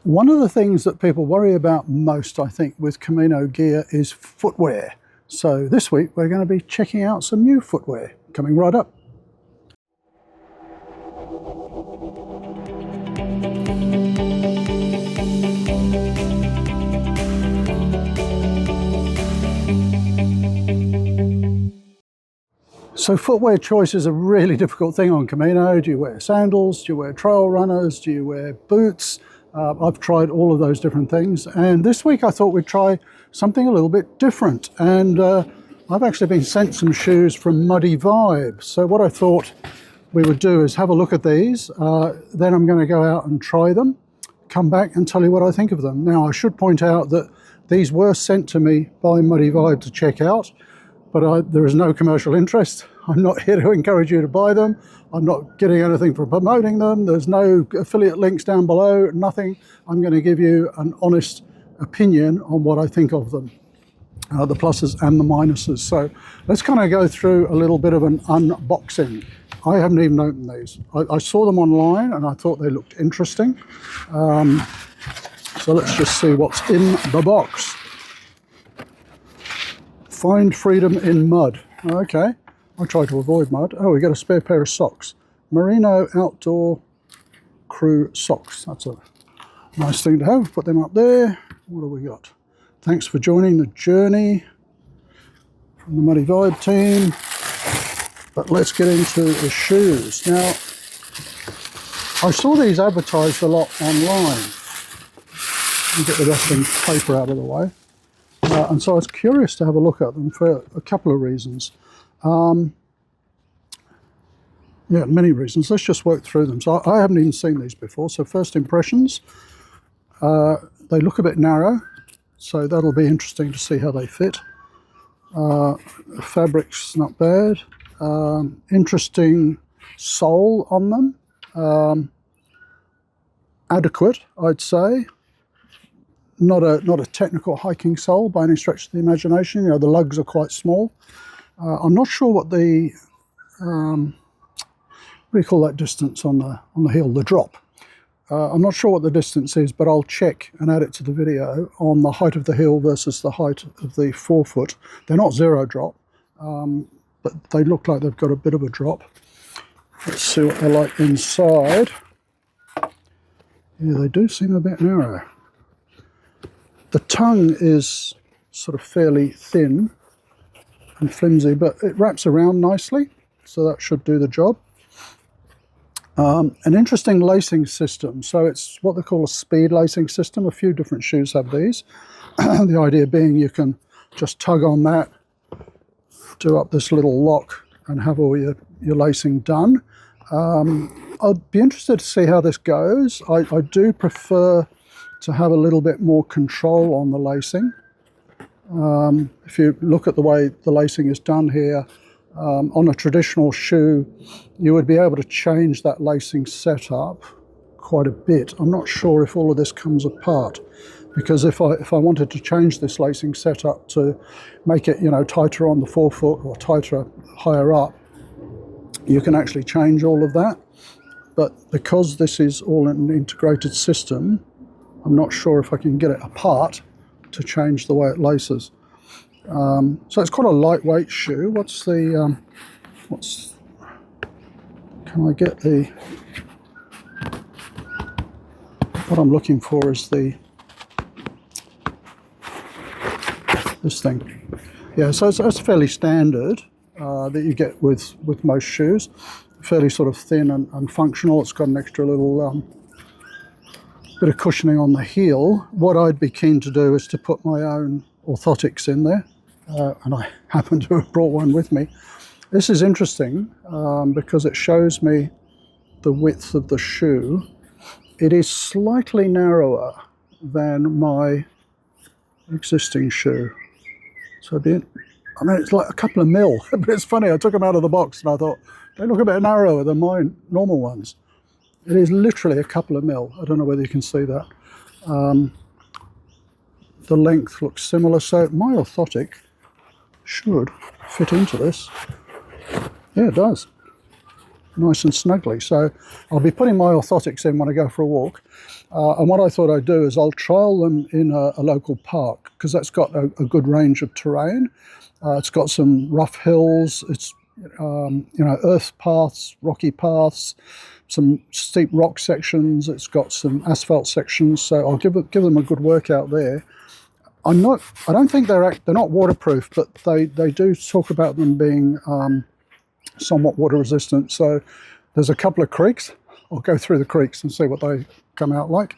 One of the things that people worry about most, I think, with Camino gear is footwear. So this week we're going to be checking out some new footwear, coming right up. So footwear choice is a really difficult thing on Camino. Do you wear sandals? Do you wear trail runners? Do you wear boots? I've tried all of those different things, and this week I thought we'd try something a little bit different. And I've actually been sent some shoes from Muddy Vibe. So what I thought we would do is have a look at these, then I'm going to go out and try them, come back and tell you what I think of them. Now I should point out that these were sent to me by Muddy Vibe to check out, but there is no commercial interest. I'm not here to encourage you to buy them. I'm not getting anything from promoting them. There's no affiliate links down below, nothing. I'm going to give you an honest opinion on what I think of them, the pluses and the minuses. So let's kind of go through a little bit of an unboxing. I haven't even opened these. I saw them online and I thought they looked interesting. So let's just see what's in the box. Find freedom in mud. Okay. I try to avoid mud. Oh, we got a spare pair of socks. Merino Outdoor Crew socks. That's a nice thing to have. Put them up there. What have we got? Thanks for joining the journey from the Muddy Vibe team. But let's get into the shoes. Now, I saw these advertised a lot online. Let me get the wrestling paper out of the way. And so I was curious to have a look at them for a couple of reasons. Yeah, many reasons. Let's just work through them. So I haven't even seen these before. So first impressions, they look a bit narrow, so that'll be interesting to see how they fit. Fabric's not bad. Interesting sole on them. Adequate, I'd say. Not a technical hiking sole by any stretch of the imagination. You know, the lugs are quite small. I'm not sure what the what do you call that distance on the hill, the drop. I'm not sure what the distance is, but I'll check and add it to the video on the height of the hill versus the height of the forefoot. They're not zero drop, but they look like they've got a bit of a drop. Let's see what they're like inside. Yeah, they do seem a bit narrow. The tongue is sort of fairly thin and flimsy, but it wraps around nicely, so that should do the job. An interesting lacing system. So it's what they call a speed lacing system. A few different shoes have these. The idea being you can just tug on that, do up this little lock and have all your lacing done. I'd be interested to see how this goes. I do prefer to have a little bit more control on the lacing. If you look at the way the lacing is done here, on a traditional shoe, you would be able to change that lacing setup quite a bit. I'm not sure if all of this comes apart, because if I wanted to change this lacing setup to make it, you know, tighter on the forefoot or tighter higher up, you can actually change all of that. But because this is all an integrated system, I'm not sure if I can get it apart to change the way it laces. So it's quite a lightweight shoe. Can I get what I'm looking for is this thing. Yeah, so it's fairly standard that you get with most shoes. Fairly sort of thin and functional. It's got an extra little bit of cushioning on the heel. What I'd be keen to do is to put my own orthotics in there. And I happen to have brought one with me. This is interesting because it shows me the width of the shoe. It is slightly narrower than my existing shoe. So it's like a couple of mil. But it's funny, I took them out of the box and I thought, they look a bit narrower than my normal ones. It is literally a couple of mil. I don't know whether you can see that. The length looks similar, so my orthotic should fit into this. Yeah, it does. nice and snugly. So I'll be putting my orthotics in when I go for a walk. And what I thought I'd do is I'll trial them in a local park, because that's got a good range of terrain. It's got some rough hills, it's earth paths, rocky paths, some steep rock sections, it's got some asphalt sections, so I'll give them a good workout there. I don't think they're not waterproof, but they do talk about them being somewhat water resistant. So there's a couple of creeks. I'll go through the creeks and see what they come out like.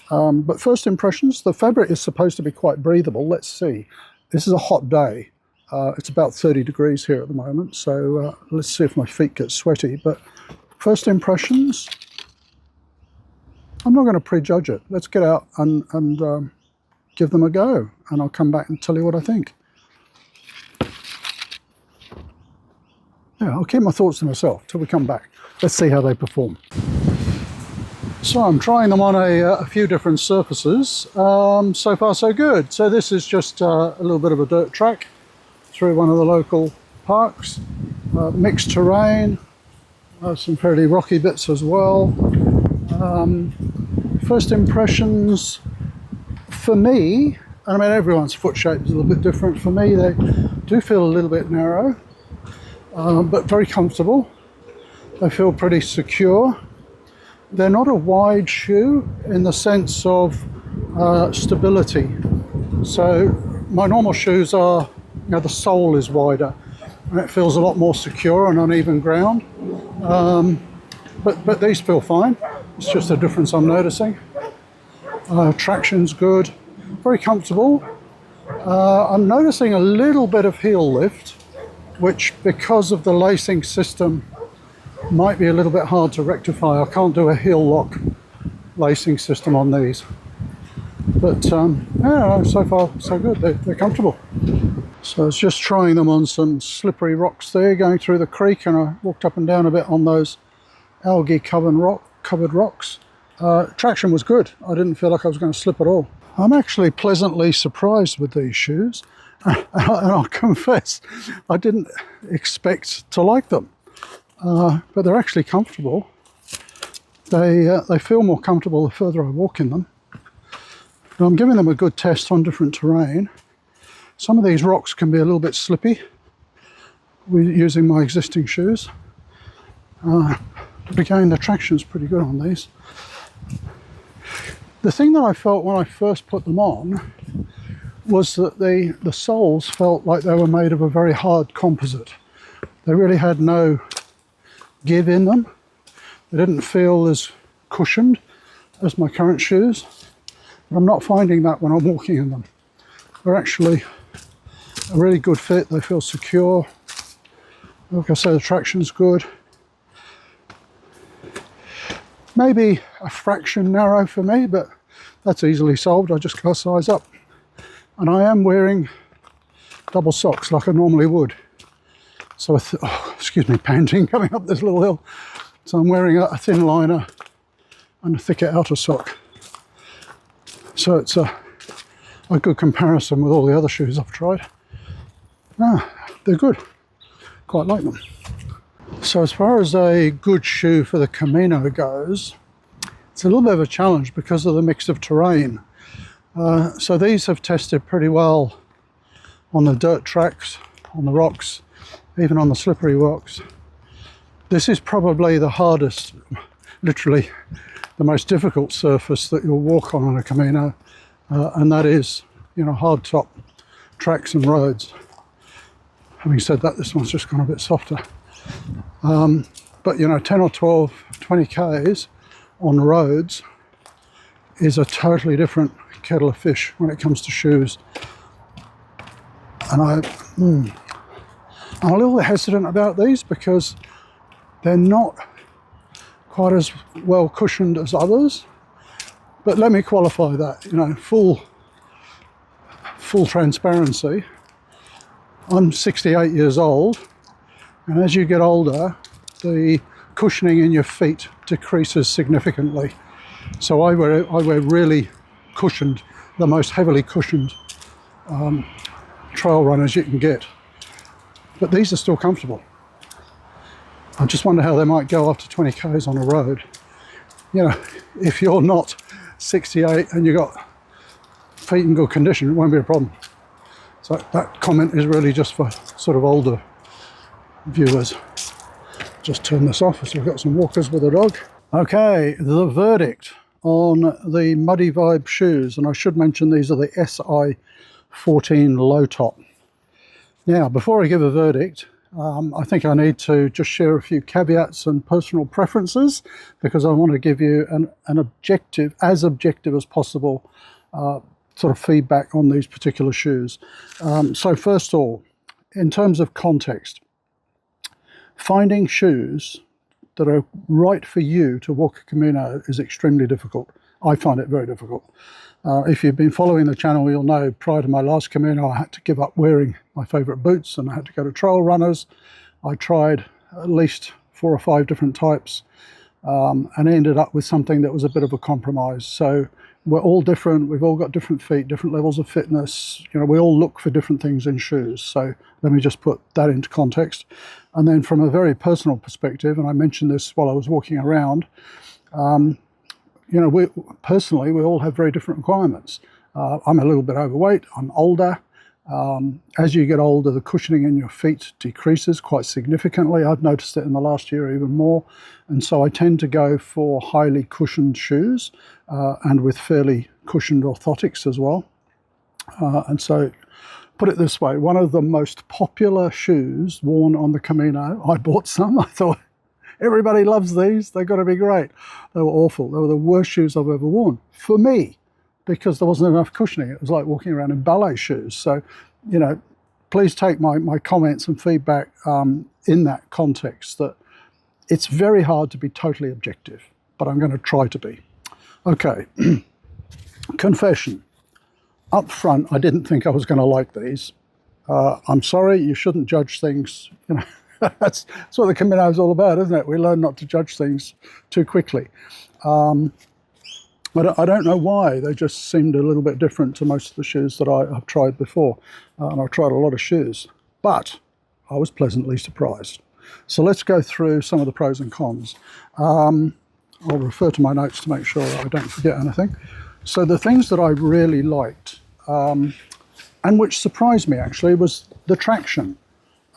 But first impressions, the fabric is supposed to be quite breathable. Let's see. This is a hot day. It's about 30 degrees here at the moment, so let's see if my feet get sweaty. But first impressions, I'm not going to prejudge it. Let's get out and give them a go, and I'll come back and tell you what I think. Yeah, I'll keep my thoughts to myself till we come back. Let's see how they perform. So I'm trying them on a few different surfaces. So far so good. So this is just a little bit of a dirt track through one of the local parks. Mixed terrain, some fairly rocky bits as well. First impressions, for me, I mean everyone's foot shape is a little bit different. For me, they do feel a little bit narrow, but very comfortable. They feel pretty secure. They're not a wide shoe in the sense of stability. So my normal shoes are, the sole is wider and it feels a lot more secure on uneven ground. But these feel fine. It's just a difference I'm noticing. Traction's good, very comfortable. I'm noticing a little bit of heel lift, which because of the lacing system might be a little bit hard to rectify. I can't do a heel lock lacing system on these. But yeah, so far so good. They're comfortable. So I was just trying them on some slippery rocks there, going through the creek, and I walked up and down a bit on those algae covered rocks. Traction was good. I didn't feel like I was going to slip at all. I'm actually pleasantly surprised with these shoes, and I'll confess I didn't expect to like them, but they're actually comfortable. They feel more comfortable the further I walk in them. But I'm giving them a good test on different terrain. Some of these rocks can be a little bit slippy using my existing shoes, but again the traction's pretty good on these. The thing that I felt when I first put them on was that the soles felt like they were made of a very hard composite. They really had no give in them. They didn't feel as cushioned as my current shoes. But I'm not finding that when I'm walking in them. They're actually a really good fit. They feel secure. Like I say, the traction's good. Maybe a fraction narrow for me, but that's easily solved. I just go a size up. And I am wearing double socks like I normally would. So, excuse me, panting coming up this little hill. So I'm wearing a thin liner and a thicker outer sock. So it's a good comparison with all the other shoes I've tried. They're good. Quite like them. So as far as a good shoe for the Camino goes, it's a little bit of a challenge because of the mix of terrain. So these have tested pretty well on the dirt tracks, on the rocks, even on the slippery rocks. This is probably the hardest, literally the most difficult surface that you'll walk on a Camino, and that is, hard top tracks and roads. Having said that, this one's just gone a bit softer. But 10 or 12, 20 Ks on roads is a totally different kettle of fish when it comes to shoes. And I'm a little bit hesitant about these because they're not quite as well cushioned as others. But let me qualify that, full transparency. I'm 68 years old, and as you get older, the cushioning in your feet decreases significantly. So I wear really cushioned, the most heavily cushioned trail runners you can get. But these are still comfortable. I just wonder how they might go after 20 k's on a road. You know, if you're not 68 and you've got feet in good condition, it won't be a problem. So that comment is really just for sort of older viewers. Just turn this off as we've got some walkers with a dog. Okay, the verdict on the Muddy Vibe shoes, and I should mention these are the SI14 low top. Now, before I give a verdict, I think I need to just share a few caveats and personal preferences, because I want to give you an objective, as objective as possible, sort of feedback on these particular shoes. So first of all, in terms of context, finding shoes that are right for you to walk a Camino is extremely difficult. I find it very difficult. If you've been following the channel, you'll know prior to my last Camino, I had to give up wearing my favourite boots and I had to go to trail runners. I tried at least 4 or 5 different types and ended up with something that was a bit of a compromise. So we're all different. We've all got different feet, different levels of fitness. You know, we all look for different things in shoes. So let me just put that into context. And then from a very personal perspective, and I mentioned this while I was walking around, you know, we all have very different requirements. I'm a little bit overweight. I'm older. As you get older, the cushioning in your feet decreases quite significantly. I've noticed it in the last year even more. And so I tend to go for highly cushioned shoes and with fairly cushioned orthotics as well. And so, put it this way, one of the most popular shoes worn on the Camino, I bought some. I thought, everybody loves these. They've got to be great. They were awful. They were the worst shoes I've ever worn for me, because there wasn't enough cushioning. It was like walking around in ballet shoes. So, you know, please take my comments and feedback in that context, that it's very hard to be totally objective, but I'm going to try to be. Okay, confession. Up front, I didn't think I was going to like these. I'm sorry, you shouldn't judge things. You know, that's what the Camino is all about, isn't it? We learn not to judge things too quickly. But I don't know why. They just seemed a little bit different to most of the shoes that I've tried before. And I've tried a lot of shoes, but I was pleasantly surprised. So let's go through some of the pros and cons. I'll refer to my notes to make sure I don't forget anything. So the things that I really liked, and which surprised me actually, was the traction.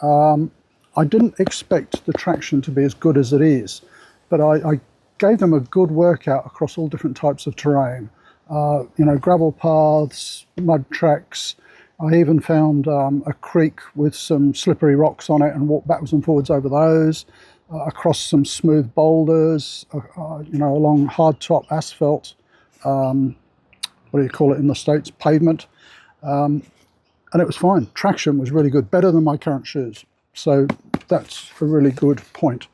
I didn't expect the traction to be as good as it is, but I gave them a good workout across all different types of terrain. You know, gravel paths, mud tracks. I even found a creek with some slippery rocks on it and walked backwards and forwards over those, across some smooth boulders, you know, along hardtop asphalt, what do you call it in the States, pavement. And it was fine. Traction was really good, better than my current shoes. So that's a really good point.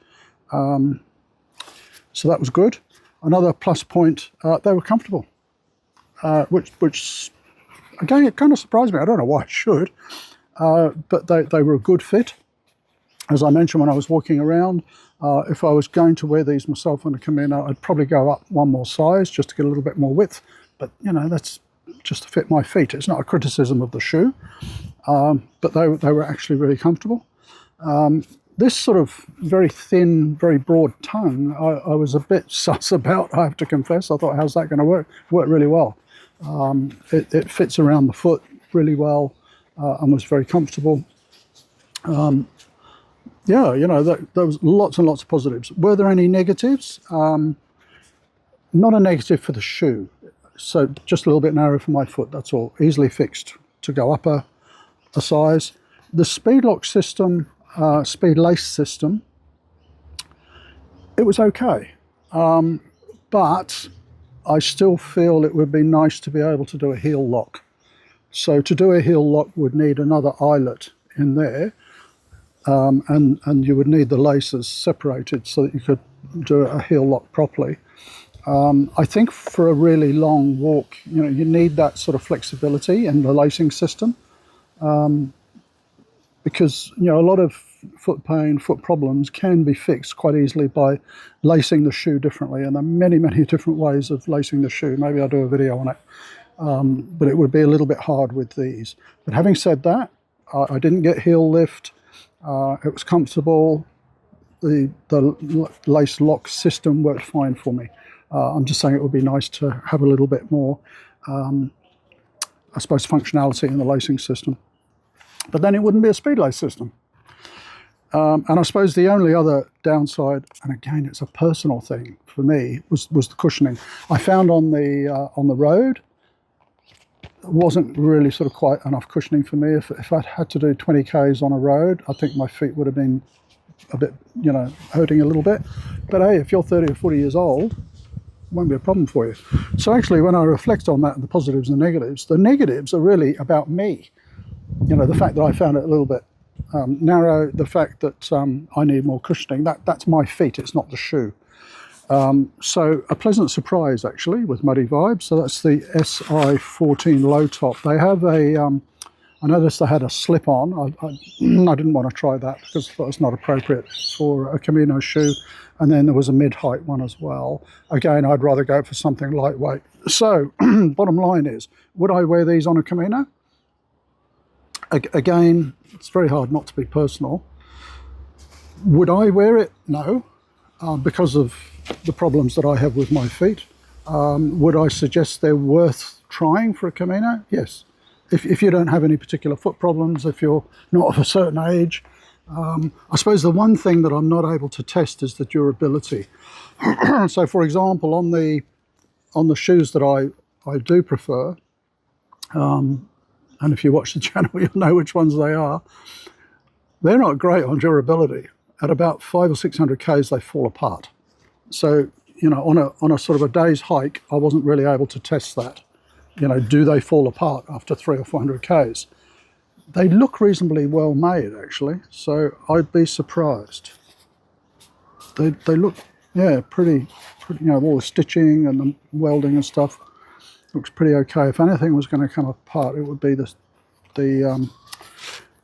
So that was good. Another plus point, they were comfortable, which again, it kind of surprised me. I don't know why it should, but they were a good fit. As I mentioned when I was walking around, if I was going to wear these myself on a Camino, I'd probably go up one more size just to get a little bit more width. But, you know, that's just to fit my feet. It's not a criticism of the shoe, but they were actually really comfortable. This sort of very thin, very broad tongue, I was a bit sus about, I have to confess. I thought, how's that going to work? It worked really well. It fits around the foot really well and was very comfortable. Yeah, you know, there was lots and lots of positives. Were there any negatives? Not a negative for the shoe. So just a little bit narrow for my foot, that's all. Easily fixed to go up a size. The speed lock system, speed lace system, it was okay. But I still feel it would be nice to be able to do a heel lock. So to do a heel lock would need another eyelet in there. And you would need the laces separated so that you could do a heel lock properly. I think for a really long walk, you know, you need that sort of flexibility in the lacing system, because, you know, a lot of foot pain, foot problems can be fixed quite easily by lacing the shoe differently, and there are many, many different ways of lacing the shoe. Maybe I'll do a video on it, but it would be a little bit hard with these. But having said that, I didn't get heel lift. It was comfortable, the lace lock system worked fine for me. I'm just saying it would be nice to have a little bit more, I suppose, functionality in the lacing system. But then it wouldn't be a speed lace system. And I suppose the only other downside, and again it's a personal thing for me, was the cushioning. I found on the road, it wasn't really sort of quite enough cushioning for me. If I'd had to do 20 Ks on a road, I think my feet would have been a bit, you know, hurting a little bit. But hey, if you're 30 or 40 years old, it won't be a problem for you. So actually, when I reflect on that and the positives and the negatives are really about me. You know, the fact that I found it a little bit narrow, the fact that I need more cushioning, that's my feet, it's not the shoe. So a pleasant surprise actually with Muddy Vibe. So that's the SI14 low top. They have a, I noticed they had a slip on. I didn't want to try that because I thought it's not appropriate for a Camino shoe. And then there was a mid-height one as well. Again, I'd rather go for something lightweight. So bottom line is, would I wear these on a Camino? Again, it's very hard not to be personal. Would I wear it? No, because of the problems that I have with my feet. Would I suggest they're worth trying for a Camino? Yes. If you don't have any particular foot problems, if you're not of a certain age. I suppose the one thing that I'm not able to test is the durability. So for example, on the shoes that I do prefer, and if you watch the channel, you'll know which ones they are. They're not great on durability. At about 500 or 600 Ks, they fall apart. So, you know, on a sort of a day's hike, I wasn't really able to test that. You know, do they fall apart after 300 or 400 Ks? They look reasonably well made, actually. So I'd be surprised. They look, yeah, pretty, you know, all the stitching and the welding and stuff looks pretty okay. If anything was going to come apart, it would be the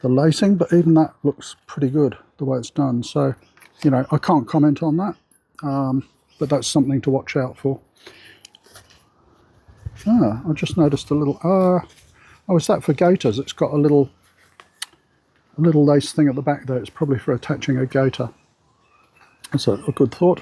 lacing, but even that looks pretty good the way it's done. So, you know, I can't comment on that, but that's something to watch out for. I just noticed a little, oh, is that for gaiters? It's got a little lace thing at the back there. It's probably for attaching a gaiter. That's a good thought.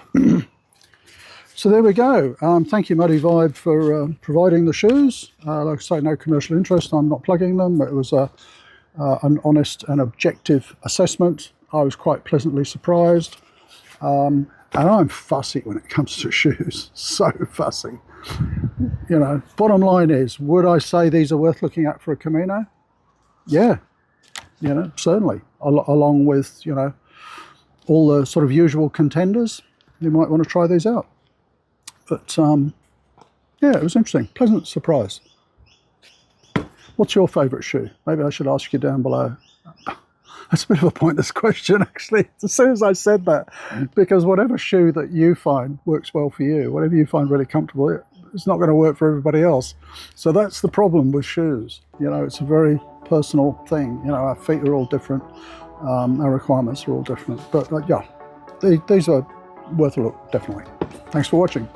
So there we go. Thank you, Muddy Vibe, for providing the shoes. Like I say, no commercial interest. I'm not plugging them. It was an honest and objective assessment. I was quite pleasantly surprised. And I'm fussy when it comes to shoes. So fussy. You know, bottom line is, would I say these are worth looking at for a Camino? Yeah, you know, certainly. Along with, you know, all the sort of usual contenders, you might want to try these out. But yeah, it was interesting. Pleasant surprise. What's your favourite shoe? Maybe I should ask you down below. That's a bit of a pointless question, actually, as soon as I said that, because whatever shoe that you find works well for you, whatever you find really comfortable, it's not going to work for everybody else. So that's the problem with shoes. You know, it's a very personal thing. You know, our feet are all different. Our requirements are all different. But yeah, these are worth a look, definitely. Thanks for watching.